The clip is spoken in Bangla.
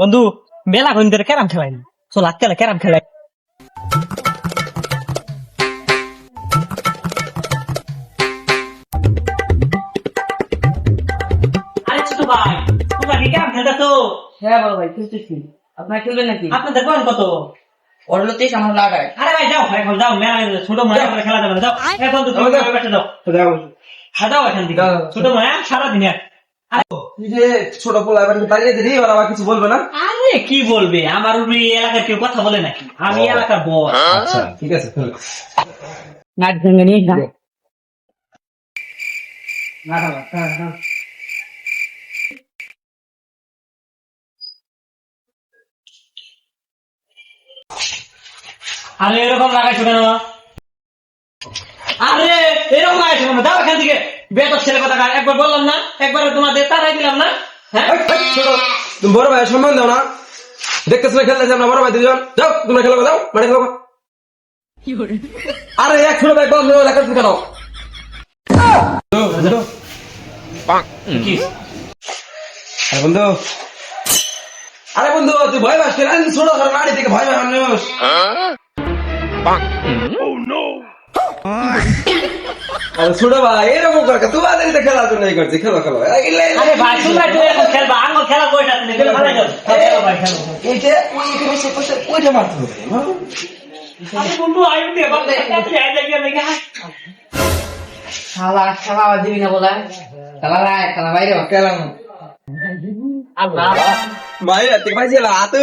বন্ধু মেলা কোন ধরে ক্যারাম খেলাই চল আজকাল ক্যারাম খেলাই। আরে ছোট ভাই তোমরা কি ক্যারাম খেলতেছো? হ্যাঁ বড় ভাই খেলতেছি। আপনারা খেলবেন নাকি? আপনাদের বয়স কত? ওটা 23 আমার লাগায়। আরে ভাই যাও এখন যাও মেলা ছোট মেলা করে খেলা যাবে না, যাও এ বন্ধু তুমি বসে যাও হাজাও এখান থেকে ছোট মেলা সারাদিন এক। ছোট পোলা এবার দাঁড়িয়ে দিদি ওরা আবার কিছু বলবে না। আরে কি বলবে, আমার উপরে এই এলাকার কেউ কথা বলে নাকি? আমি এলাকার বস। আচ্ছা ঠিক আছে নাট ভেঙে নিয়ে না। আরে এরকম লাগাইছো কেন? আরে এরকম লাগাইছো কেন? যাও এখান থেকে বেতর ছেলে কথা একবার বললাম না, একবার তোমাদের তারাই দিলাম না। হ্যাঁ ছোট তুমি বড় ভাই সম্মান দাও না, দেখতেছো না খেলতেছি আমরা বড় ভাই দুজন, যাও তোমরা খেলো যাও মাঠে খেলো। আরে এক ছোট ভাই বন্ধ লেখা কেন? কি? আরে বন্ধু, আরে বন্ধু তুই ভয় পাস কেন? ছোট ঘর বাড়ি থেকে ভয় পাস মানুষ। আরে ছোট ভাই এরকম কর তোমাদের তো খেলার জন্য করছি, খেলো খেলো। আরে ভাই তোমরা তো এরকম খেলবা, আমার খেলা কয়টা তুমি খেলে ভালো যাও। খেলো ভাই খেলো। এই যে ওই এখানে সে কোথায় ওইটা মারতে হবে। আরে বন্ধু আইও দে বাপ তাড়াতাড়ি আই যাই দেখে। শালা খেলা দিবি না বলা। খেলা রায় খেলা বাইরে খেলাম। আল্লাহ ভাই রাতে ভাই ছিল হাতে